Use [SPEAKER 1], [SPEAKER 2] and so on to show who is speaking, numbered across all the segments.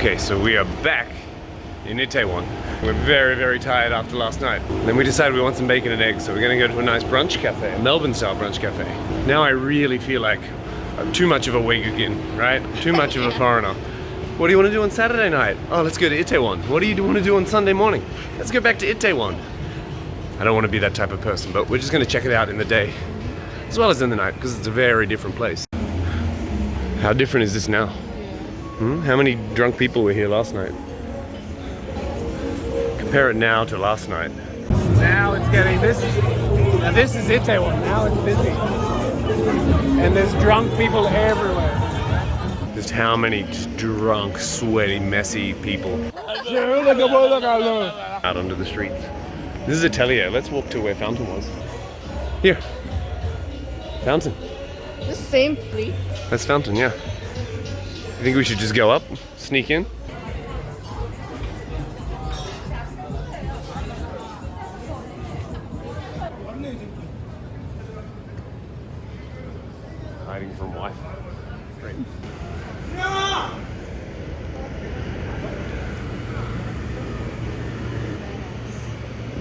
[SPEAKER 1] Okay, so we are back in Itaewon. We're very, very tired after last night. And then we decided we want some bacon and eggs, so we're gonna go to a nice brunch cafe, a Melbourne-style brunch cafe. Now I really feel like I'm too much of a Wegukin, right? Too much of a foreigner. What do you want to do on Saturday night? Oh, let's go to Itaewon. What do you want to do on Sunday morning? Let's go back to Itaewon. I don't want to be that type of person, but we're just gonna check it out in the day, as well as in the night, because it's a very different place. How different is this now? How many drunk people were here last night? Compare it now to last night. Now it's getting this is Itaewon. Now it's busy, and there's drunk people everywhere. Just how many drunk, sweaty, messy people out onto the streets. This is Atelier. Let's walk to where Fountain was. Here, Fountain.
[SPEAKER 2] The same place?
[SPEAKER 1] That's Fountain, yeah. You think we should just go up, sneak in? Hiding from wife. Great.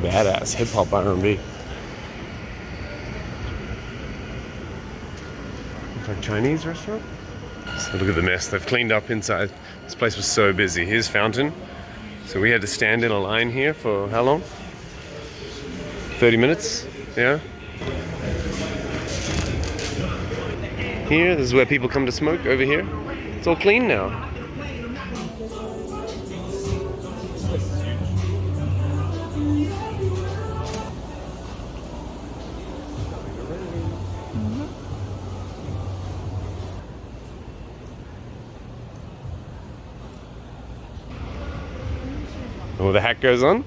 [SPEAKER 1] Badass hip hop R&B. It's like Chinese restaurant. So look at the mess. They've cleaned up inside. This place was so busy. Here's Fountain. So we had to stand in a line here for how long? 30 minutes? Yeah. Here, this is where people come to smoke, over here. It's all clean now. Oh, the hat goes on.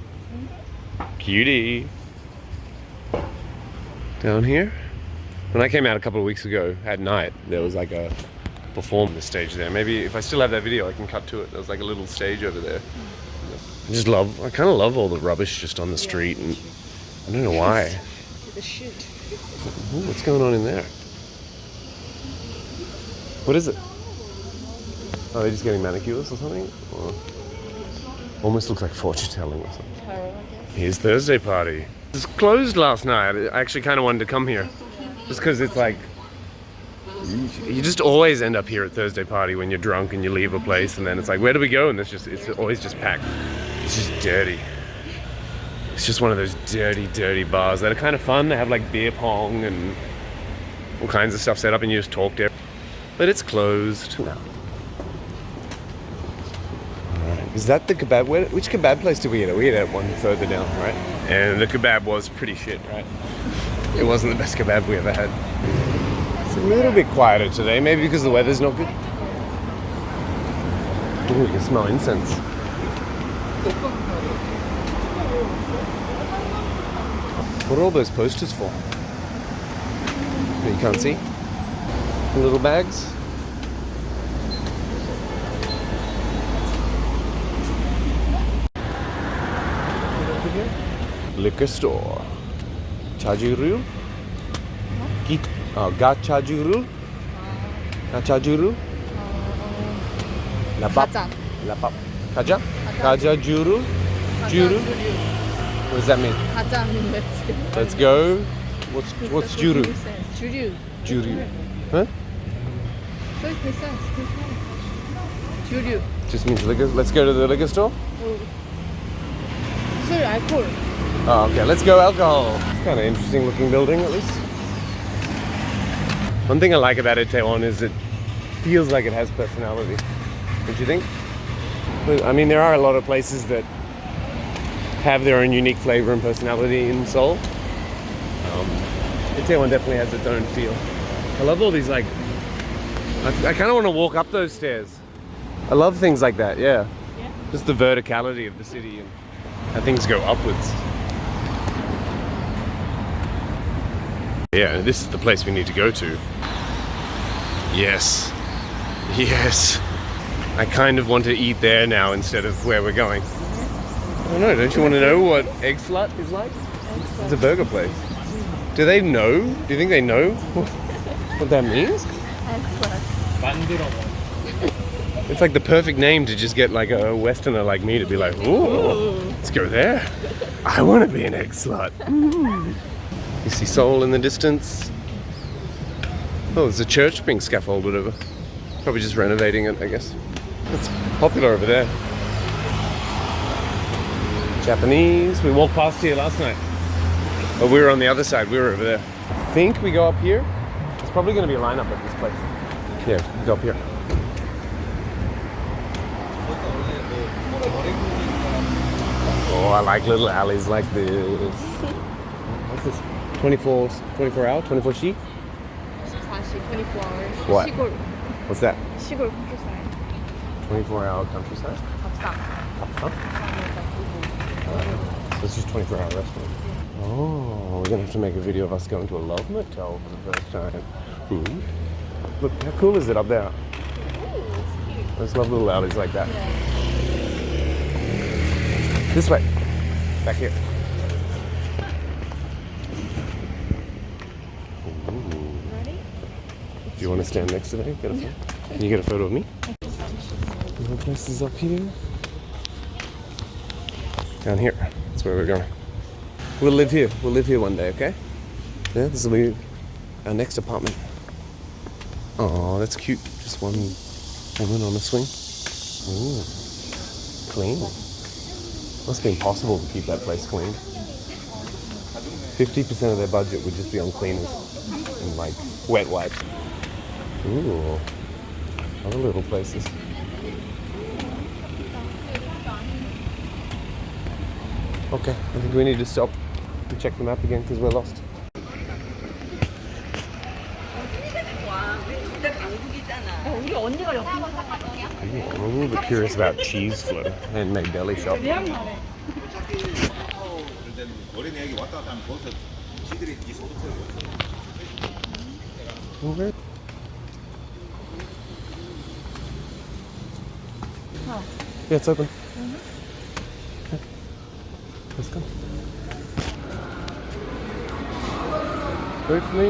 [SPEAKER 1] Cutie. Down here. When I came out a couple of weeks ago at night, there was like a performance stage there. Maybe if I still have that video, I can cut to it. There was like a little stage over there. I kind of love all the rubbish just on the street, and I don't know why.
[SPEAKER 2] The shit.
[SPEAKER 1] Ooh, what's going on in there? What is it? Oh, they're just getting manicures or something? Or almost looks like fortune telling or something. Here's Thursday party. It was closed last night. I actually kind of wanted to come here. Just because it's like, you just always end up here at Thursday party when you're drunk and you leave a place, and then it's like, where do we go? And it's always just packed. It's just dirty. It's just one of those dirty bars that are kind of fun. They have like beer pong and all kinds of stuff set up, and you just talk there. But it's closed now. Is that the kebab? Which kebab place did we eat at? We ate at one further down, right? And the kebab was pretty shit, right? It wasn't the best kebab we ever had. It's a little bit quieter today, maybe because the weather's not good. Ooh, you can smell incense. What are all those posters for? You can't see? The little bags? Liquor store. Chajuru? Gachajuru? Gachajuru? Lapap? Lapap. Kaja? Kajajuru? Juru? What does that mean? Let's go. What's juru? Juru. Huh? Just means liquor. Let's go to the liquor store?
[SPEAKER 2] Sorry, alcohol.
[SPEAKER 1] Oh, okay, let's go alcohol. It's kind of interesting looking building, at least. One thing I like about Itaewon is it feels like it has personality. Don't you think? I mean, there are a lot of places that have their own unique flavor and personality in Seoul. Itaewon definitely has its own feel. I love all these, like, I kind of want to walk up those stairs. I love things like that, yeah. Just the verticality of the city and how things go upwards. Yeah, this is the place we need to go to. Yes. Yes. I kind of want to eat there now instead of where we're going. I don't know, don't you want to know what Egg Slut is like? It's a burger place. Do they know? Do you think they know what that means?
[SPEAKER 2] Egg Slut.
[SPEAKER 3] 만들어 먹.
[SPEAKER 1] It's like the perfect name to just get like a Westerner like me to be like, ooh, let's go there. I want to be an egg slut. You see Seoul in the distance. Oh, there's a church being scaffolded over. Probably just renovating it, I guess. It's popular over there. Japanese. We walked past here last night. But we were on the other side. We were over there. I think we go up here. There's probably going to be a lineup at this place. Yeah, we go up here. Oh, I like little alleys like this. What's this? 24 hour? 24 sheet?
[SPEAKER 2] 24 hours.
[SPEAKER 1] What?
[SPEAKER 2] 시골.
[SPEAKER 1] What's that?
[SPEAKER 2] 시골 countryside.
[SPEAKER 1] 24-hour countryside?
[SPEAKER 2] 밥상.
[SPEAKER 1] Huh? So it's just 24-hour restaurant. Oh, we're gonna have to make a video of us going to a love motel for the first time. Look, how cool is it up there? I just love little alleys like that.
[SPEAKER 2] Yeah.
[SPEAKER 1] This way. Back here.
[SPEAKER 2] Ready?
[SPEAKER 1] Do you want to stand next to me? Get a photo? Can you get a photo of me? More places up here. Down here. That's where we're going. We'll live here. We'll live here one day, okay? Yeah, this will be our next apartment. Oh, that's cute. Just one woman on a swing. Ooh, clean. Must be impossible to keep that place clean. 50% of their budget would just be on cleaners and like wet wipes. Ooh, other little places. Okay, I think we need to stop and check the map again because we're lost.
[SPEAKER 2] 우리 언니가 옆에
[SPEAKER 1] I'm a little bit curious about cheese flow, handmade deli shop. Okay. Yeah, it's open. Okay. Let's go. Wait for me.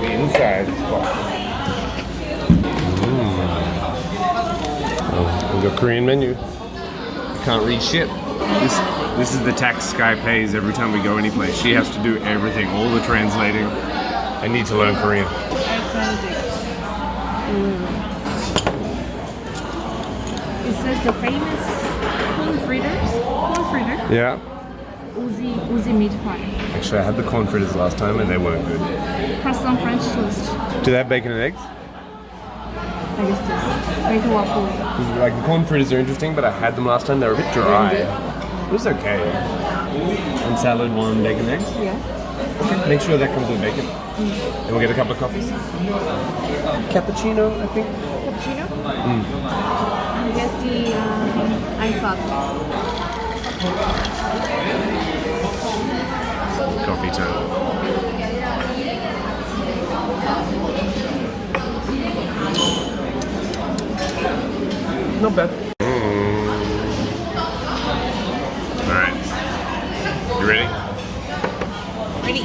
[SPEAKER 1] Inside spot. Oh, we got Korean menu. Can't read shit. This is the tax Sky pays every time we go anyplace. She has to do everything, all the translating. I need to learn Korean.
[SPEAKER 2] It says the famous corn fritters.
[SPEAKER 1] Yeah.
[SPEAKER 2] Uzi meat pie.
[SPEAKER 1] Actually, I had the corn fritters last time and they weren't good.
[SPEAKER 2] Croissant French toast.
[SPEAKER 1] Do they have bacon and eggs?
[SPEAKER 2] I guess this. Bacon waffle.
[SPEAKER 1] Like the corn fritters are interesting, but I had them last time. They were a bit dry. It was okay. And salad, one, bacon, eggs.
[SPEAKER 2] Yeah.
[SPEAKER 1] Okay. Make sure that comes with bacon. And we'll get a couple of coffees. Cappuccino, I think.
[SPEAKER 2] Cappuccino? You get the ice latte.
[SPEAKER 1] Coffee time. Not bad. Alright. You ready?
[SPEAKER 2] Ready.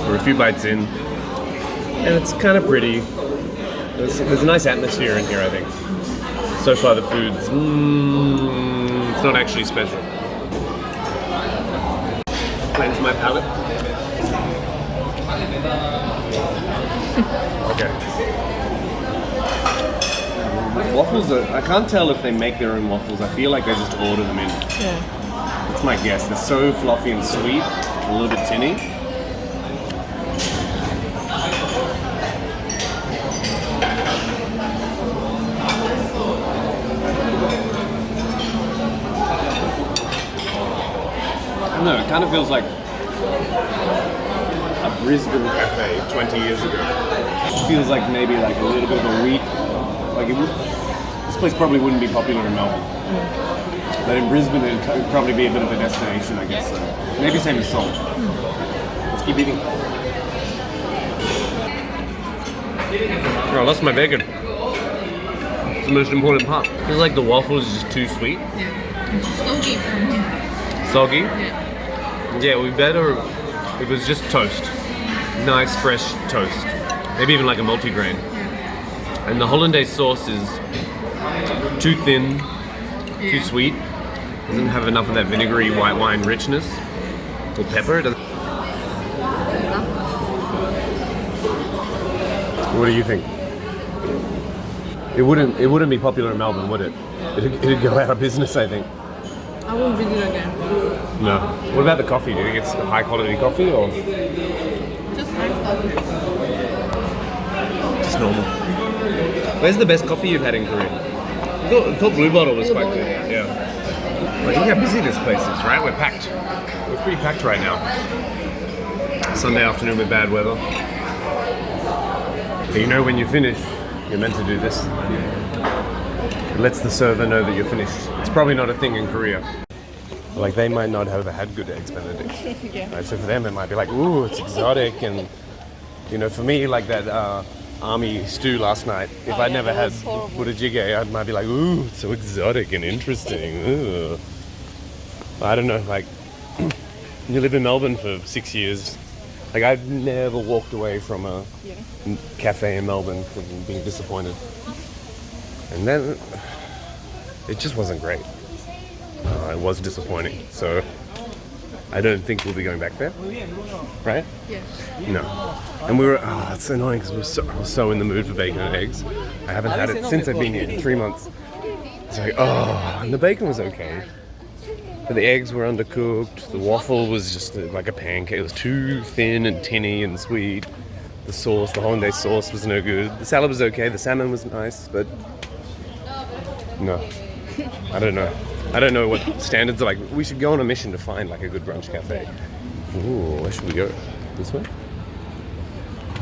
[SPEAKER 1] We're a few bites in. And it's kind of pretty. There's a nice atmosphere in here, I think. So far the food's it's not actually special. Cleanse my palate. Okay. Waffles are, I can't tell if they make their own waffles. I feel like they just order them in.
[SPEAKER 2] Yeah.
[SPEAKER 1] That's my guess. They're so fluffy and sweet, a little bit tinny. I don't know, it kind of feels like a Brisbane cafe 20 years ago. It feels like maybe like a little bit of a wheat. Like this place probably wouldn't be popular in Melbourne. But in Brisbane, it'd probably be a bit of a destination, I guess. So maybe same as Seoul. Let's keep eating. Oh, I lost my bacon. It's the most important part. It's like the waffle is just too sweet.
[SPEAKER 2] Yeah. It's soggy from here.
[SPEAKER 1] Soggy?
[SPEAKER 2] Yeah.
[SPEAKER 1] Yeah, it would be better if it was just toast. Nice, fresh toast. Maybe even like a multigrain.
[SPEAKER 2] Yeah.
[SPEAKER 1] And the hollandaise sauce is too thin, too sweet. Doesn't have enough of that vinegary white wine richness. Or pepper. What do you think? It wouldn't be popular in Melbourne, would it? It'd go out of business, I think.
[SPEAKER 2] I won't visit again.
[SPEAKER 1] No. What about the coffee? Do you think it's high quality coffee or
[SPEAKER 2] Just nice coffee.
[SPEAKER 1] just normal? Where's the best coffee you've had in Korea? I thought Blue Bottle was quite good. Yeah. Like, look how busy this place is, right? We're packed. We're pretty packed right now. Sunday afternoon with bad weather. But you know when you finish, you're meant to do this. It lets the server know that you're finished. It's probably not a thing in Korea. Like, they might not have had good eggs Benedict.
[SPEAKER 2] Yeah.
[SPEAKER 1] Right? So for them it might be like, ooh, it's exotic. And, you know, for me, like that army stew last night, if I'd never had burajjigae, I might be like, ooh, it's so exotic and interesting. Ooh. I don't know, like, you live in Melbourne for 6 years. Like, I've never walked away from a cafe in Melbourne from being disappointed. And then it just wasn't great. It was disappointing. So I don't think we'll be going back there. Right?
[SPEAKER 2] Yeah.
[SPEAKER 1] No. And we were, it's annoying because I was so in the mood for bacon and eggs. I haven't had it since I've been here, 3 months. It's like, and the bacon was okay. But the eggs were undercooked. The waffle was just like a pancake. It was too thin and tinny and sweet. The sauce, the hollandaise sauce was no good. The salad was okay. The salmon was nice, but no. I don't know. I don't know what standards are like. We should go on a mission to find like a good brunch cafe. Ooh, where should we go? This way?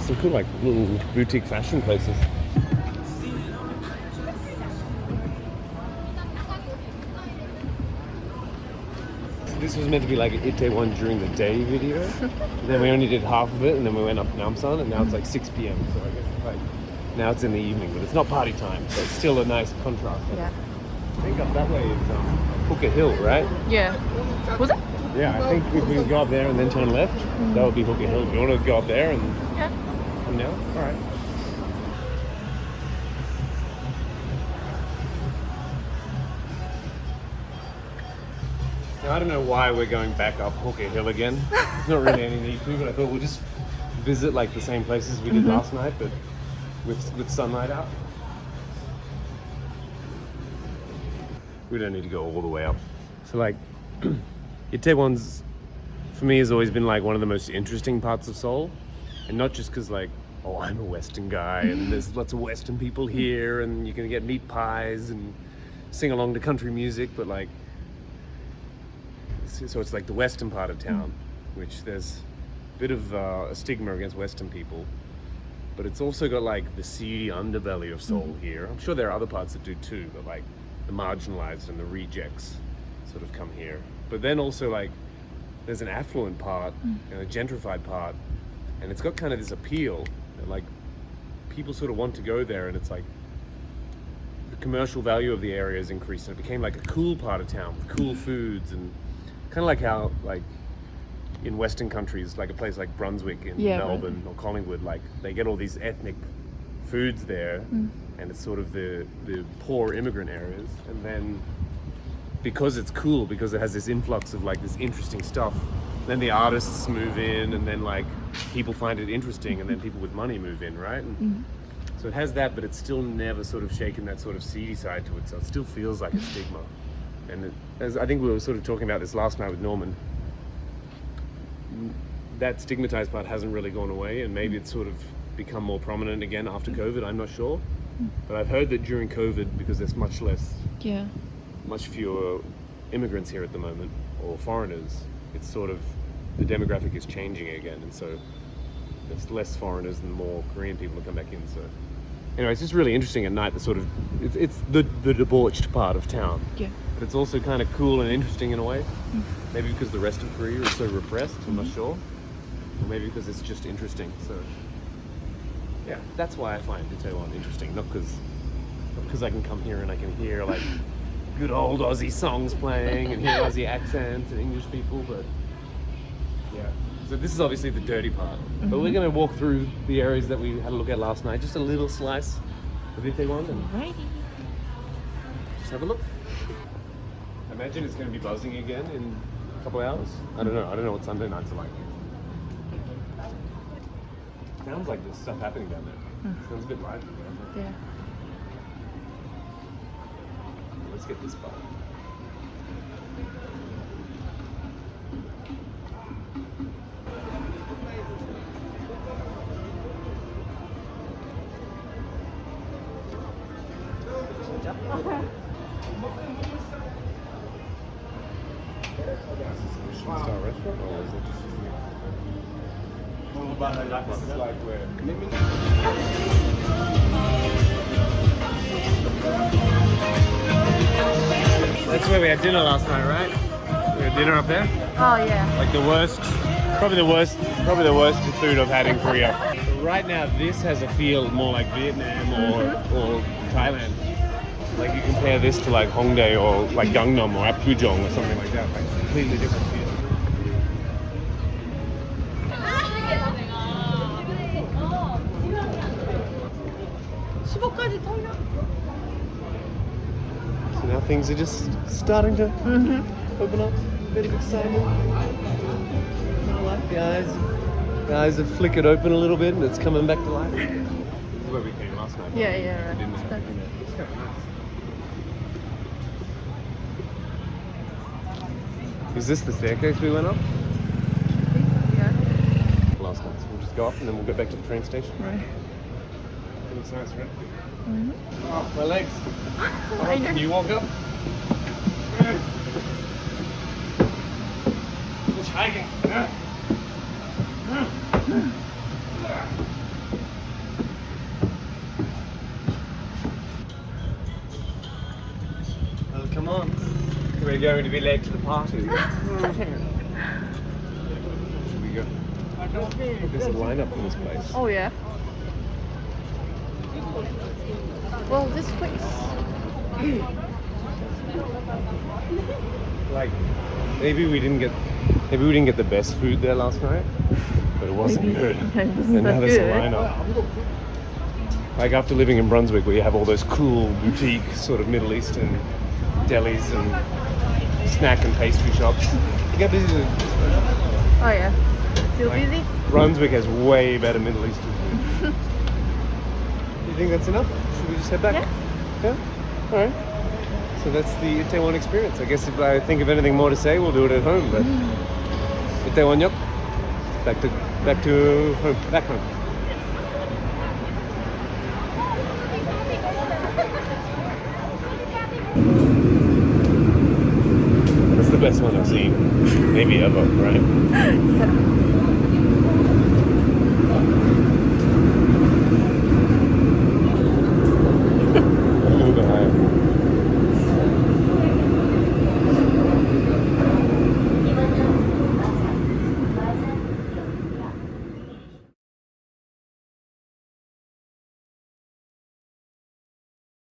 [SPEAKER 1] Some cool like little boutique fashion places. This was meant to be like an Itaewon during the day video. Then we only did half of it, and then we went up Namsan, and now it's like 6 p.m. So I guess it's like now it's in the evening, but it's not party time, so it's still a nice contrast.
[SPEAKER 2] Yeah.
[SPEAKER 1] I think up that way is Phuket Hill, right?
[SPEAKER 2] Yeah. Was it?
[SPEAKER 1] Yeah, I think if we go up there and then turn left, that would be Phuket Hill. Do you want to go up there and
[SPEAKER 2] Yeah.
[SPEAKER 1] come down? All right. Now, I don't know why we're going back up Phuket Hill again. There's not really any need to, but I thought we'll just visit like the same places we did last night, but with sunlight out. We don't need to go all the way up. So like, Itaewon's, for me, has always been like one of the most interesting parts of Seoul. And not just because like, oh, I'm a Western guy and there's lots of Western people here and you can get meat pies and sing along to country music, but like, so it's like the Western part of town, which there's a bit of a stigma against Western people, but it's also got like the seedy underbelly of Seoul here. I'm sure there are other parts that do too, but like the marginalized and the rejects sort of come here. But then also like there's an affluent part and a gentrified part, and it's got kind of this appeal that like people sort of want to go there, and it's like the commercial value of the area has increased and it became like a cool part of town with cool foods, and kind of like how like in Western countries, like a place like Brunswick in Melbourne or Collingwood, like they get all these ethnic foods there, and it's sort of the poor immigrant areas, and then because it's cool, because it has this influx of like this interesting stuff, then the artists move in, and then like people find it interesting, and then people with money move in, right? And so it has that, but it's still never sort of shaken that sort of seedy side to it, so it still feels like a stigma. And as I think we were sort of talking about this last night with Norman, that stigmatized part hasn't really gone away, and maybe it's sort of become more prominent again after COVID, I'm not sure. But I've heard that during COVID, because there's much fewer immigrants here at the moment, or foreigners, it's sort of, the demographic is changing again, and so there's less foreigners and more Korean people that come back in, so Anyway, it's just really interesting at night. The sort of it's the debauched part of town.
[SPEAKER 2] Yeah.
[SPEAKER 1] But it's also kind of cool and interesting in a way. Maybe because the rest of Korea is so repressed. I'm not sure. Or maybe because it's just interesting. So yeah, that's why I find Itaewon interesting. Not because I can come here and I can hear like good old Aussie songs playing and hear Aussie accents and English people, but yeah. So this is obviously the dirty part. But we're going to walk through the areas that we had a look at last night. Just a little slice of Itaewon and
[SPEAKER 2] Right.
[SPEAKER 1] just have a look. I imagine it's going to be buzzing again in a couple hours. I don't know. I don't know what Sunday nights are like. Sounds like there's stuff happening down there. Sounds a bit lively down there.
[SPEAKER 2] Yeah.
[SPEAKER 1] Let's get this part. Star restaurant, or is it just this is like where that's where we had dinner last night, right? We had dinner up there.
[SPEAKER 2] Oh yeah.
[SPEAKER 1] Like probably the worst food I've had in Korea. Right now, this has a feel more like Vietnam or Thailand. Like you compare this to like Hongdae or like Gangnam or Apgujeong or something like that. Like completely different feel.
[SPEAKER 2] 15까지 털려.
[SPEAKER 1] So now things are just starting to open up. A bit of excitement. The eyes have flickered open a little bit and it's coming back to life. This is where we came last night.
[SPEAKER 2] Yeah, yeah, right.
[SPEAKER 1] We didn't have anything there. It's kind of nice. Is this the staircase we went up?
[SPEAKER 2] Yeah.
[SPEAKER 1] Last night. So we'll just go up and then we'll go back to the train station.
[SPEAKER 2] Right.
[SPEAKER 1] Looks nice, right? Oh, my legs. Can you walk up? Just hiking. Oh, come on. We're going to be late to the party. Should we go? There's a lineup for this place.
[SPEAKER 2] Oh yeah. Well, this place.
[SPEAKER 1] Like, maybe we didn't get the best food there last night, but it wasn't good.
[SPEAKER 2] It wasn't
[SPEAKER 1] And now
[SPEAKER 2] that
[SPEAKER 1] there's a
[SPEAKER 2] good.
[SPEAKER 1] lineup. Like after living in Brunswick, where you have all those cool boutique sort of Middle Eastern delis and snack and pastry shops. You get busy.
[SPEAKER 2] Oh yeah. Still
[SPEAKER 1] Like,
[SPEAKER 2] busy?
[SPEAKER 1] Brunswick has way better Middle Eastern food. You think that's enough? Should we just head back?
[SPEAKER 2] Yeah.
[SPEAKER 1] All right. So that's the Itaewon experience. I guess if I think of anything more to say, we'll do it at home. But Itaewon역, back to home, back home. That's the best one I've seen, maybe ever, right?
[SPEAKER 2] Yeah.